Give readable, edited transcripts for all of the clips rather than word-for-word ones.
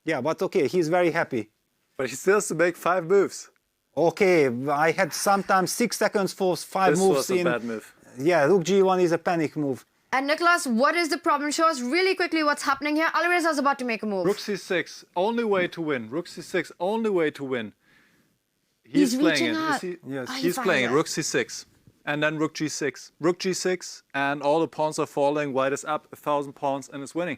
Yeah, but okay, he's very happy. But he still has to make 5 moves. Okay, I had sometimes 6 seconds for 5 This moves was a in. bad move. Yeah, Rook G1 is a panic move. And Nicholas, what is the problem? Show us really quickly what's happening here. Alireza is about to make a move. Rook C6, only way to win. Rook C6, only way to win. He's playing reaching it. out. Yes. He's playing it. Rook C6. And then Rook G6. Rook G6, and all the pawns are falling. White is up 1,000 pawns and is winning.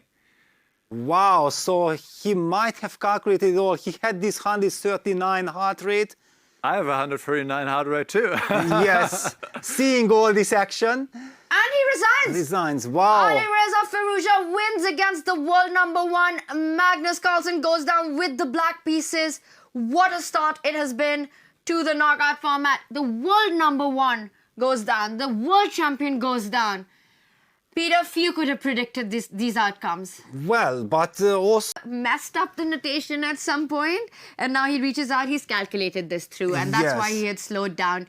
Wow, so he might have calculated it all. He had this 139 heart rate. I have 139 heart rate too. Yes, seeing all this action. And he resigns. Resigns, wow. Alireza Firouzja wins against the world #1. Magnus Carlsen goes down with the black pieces. What a start it has been to the knockout format. The world #1 goes down. The world champion goes down. Peter, few could have predicted these outcomes. Well, but also... Messed up the notation at some point, and now he reaches out, he's calculated this through, and that's why Yes. he had slowed down.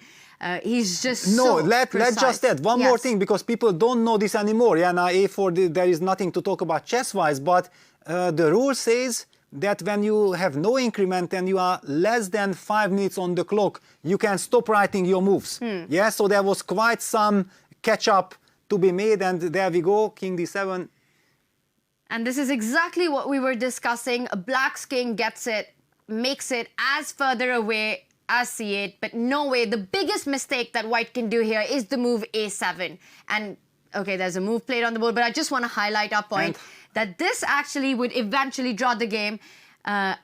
He's just No, so let's precise. just add one more Yes. thing, because people don't know this anymore. Yeah, now A4, there is nothing to talk about chess-wise, but the rule says that when you have no increment and you are less than 5 minutes on the clock, you can stop writing your moves. Yeah, so there was quite some catch-up to be made, and there we go, King D7. And this is exactly what we were discussing. Black's king gets it, makes it as further away as C8, but no way. The biggest mistake that white can do here is the move A7. And okay, there's a move played on the board, but I just want to highlight our point that this actually would eventually draw the game. And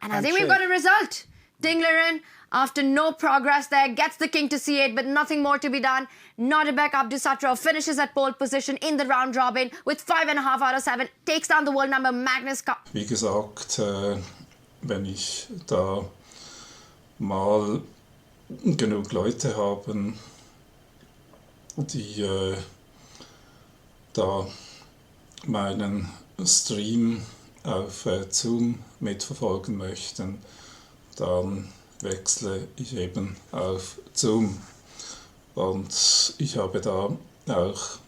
I think we've got a result. Dinglerin, after no progress there, gets the king to C8, but nothing more to be done. Nodirbek Abdusatro finishes at pole position in the round robin with 5,5 out of 7, takes down the world number Magnus Carlsen. Wie gesagt, wenn ich da mal genug Leute haben, die da meinen Stream auf Zoom mitverfolgen möchten, dann wechsle ich eben auf Zoom. Und ich habe da auch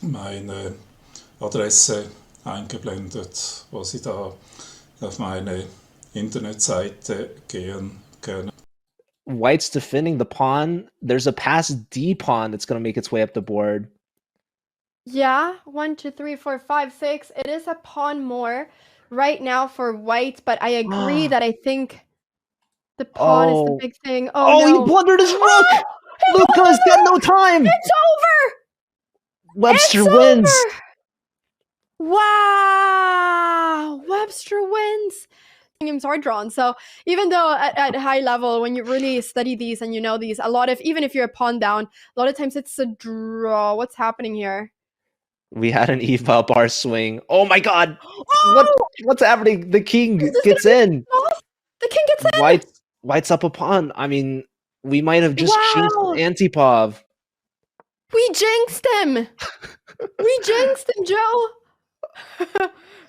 meine Adresse eingeblendet, wo Sie da auf meine Internetseite gehen können. White's defending the pawn. There's a passed D pawn that's going to make its way up the board. Yeah, 1, 2, 3, 4, 5, 6. It is a pawn more right now for white, but I agree that I think the pawn is the big thing. Oh, no. He blundered his rook! Luca's got no time! It's over! Webster It's wins! over! Wow! Webster wins! Games are drawn. So even though at high level, when you really study these and you know these, even if you're a pawn down, a lot of times it's a draw. What's happening here? We had an eval bar swing. Oh my god! Oh! What's happening? The king gets in. The king gets in! White's up a pawn. I mean, we might have just jinxed Wow! Antipov. We jinxed him! We jinxed him, Joe!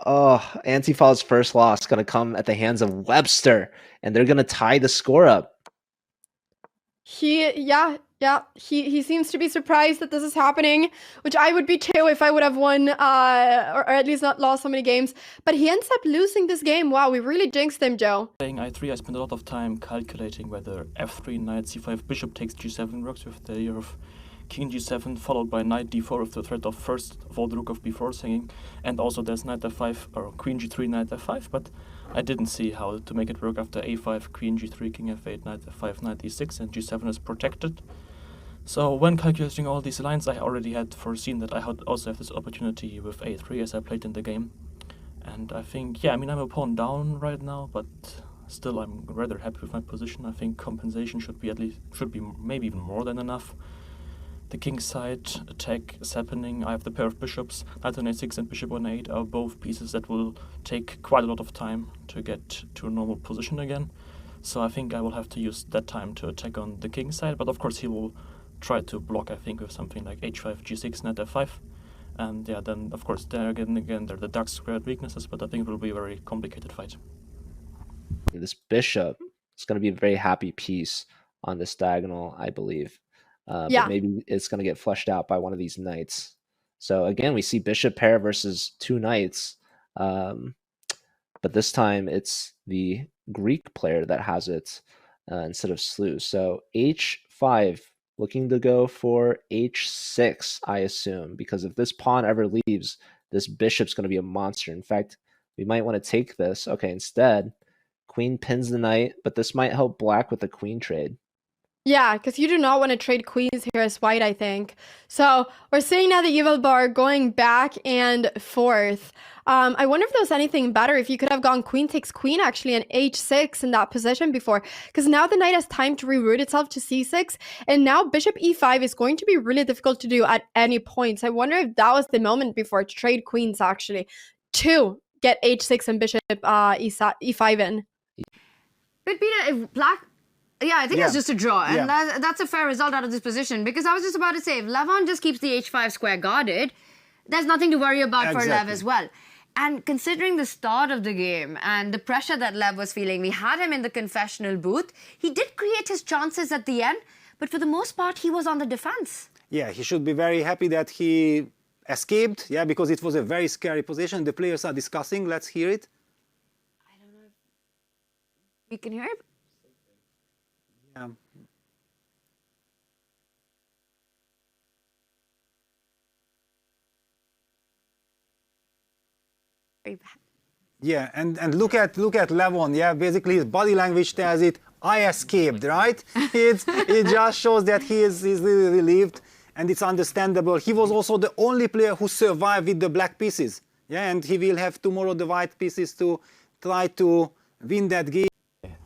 Oh, Antipov's first loss going to come at the hands of Webster, and they're going to tie the score up. He seems to be surprised that this is happening, which I would be too if I would have won, or at least not lost so many games. But he ends up losing this game. Wow, we really jinxed him, Joe. Playing I3, I spent a lot of time calculating whether f3, knight c5, bishop takes g7 works with the idea of king g7 followed by knight d4 with the threat of first of all the rook of b4 hanging, and also there's knight f5 or queen g3, knight f5, but I didn't see how to make it work after a5, queen g3, king f8, knight f5, knight e6, and g7 is protected. So when calculating all these lines, I already had foreseen that I would also have this opportunity with a3 as I played in the game. And I think, yeah, I mean, I'm a pawn down right now, but still I'm rather happy with my position. I think compensation should be maybe even more than enough. The king's side attack is happening. I have the pair of bishops. Knight on a6 and bishop on a8 are both pieces that will take quite a lot of time to get to a normal position again. So I think I will have to use that time to attack on the king's side. But of course he will try to block, I think, with something like h5, g6, knight f5. And yeah, then of course there again there are the dark squared weaknesses, but I think it will be a very complicated fight. This bishop is going to be a very happy piece on this diagonal, I believe. But maybe it's going to get flushed out by one of these knights. So again, we see bishop pair versus two knights. but this time it's the Greek player that has it instead of Slew. So h5, looking to go for h6, I assume, because if this pawn ever leaves, this bishop's going to be a monster. In fact, we might want to take this. Okay, instead, queen pins the knight, but this might help black with the queen trade. Yeah, because you do not want to trade queens here as white, I think. So we're seeing now the eval bar going back and forth. I wonder if there was anything better, if you could have gone queen takes queen actually and h6 in that position before, because now the knight has time to reroute itself to c6, and now bishop e5 is going to be really difficult to do at any point. So I wonder if that was the moment before to trade queens actually, to get h6 and bishop e5 in. But Peter, if black... Yeah, I think it's just a draw. And that's a fair result out of this position. Because I was just about to say, if Levon just keeps the h5 square guarded, there's nothing to worry about for Lev as well. And considering the start of the game and the pressure that Lev was feeling, we had him in the confessional booth. He did create his chances at the end, but for the most part, he was on the defense. Yeah, he should be very happy that he escaped, because it was a very scary position. The players are discussing. Let's hear it. I don't know if we can hear it. Yeah. Yeah, and look at Levon. Yeah, basically his body language tells it. I escaped, right? It just shows that he's really relieved, and it's understandable. He was also the only player who survived with the black pieces. Yeah, and he will have tomorrow the white pieces to try to win that game.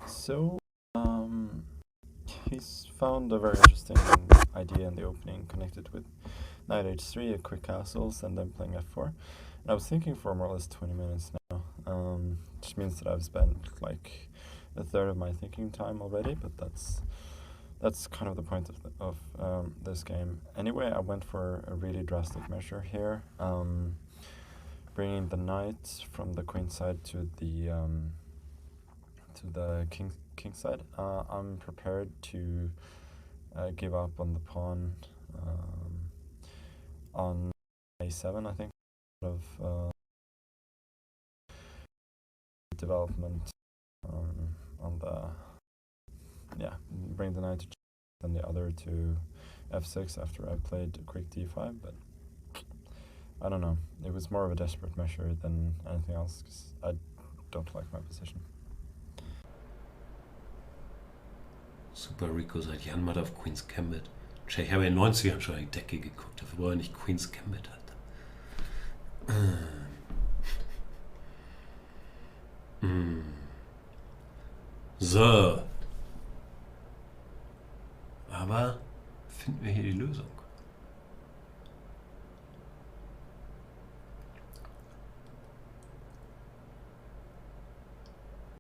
So he's found a very interesting idea in the opening connected with knight h3, a quick castles, and then playing f4. And I was thinking for more or less 20 minutes now, which means that I've spent like a third of my thinking time already, but that's kind of the point of this game. Anyway, I went for a really drastic measure here, bringing the knight from the queen side to the king side. I'm prepared to give up on the pawn on a7, I think, of development on the bring the knight to and the other to f6 after I played quick d5, but I don't know, it was more of a desperate measure than anything else because I don't like my position. Super Rico sagt, Jan macht auf Queen's Gambit. Ich habe in den 90ern schon eine Decke geguckt, dafür er nicht Queen's Gambit hat. So. Aber finden wir hier die Lösung?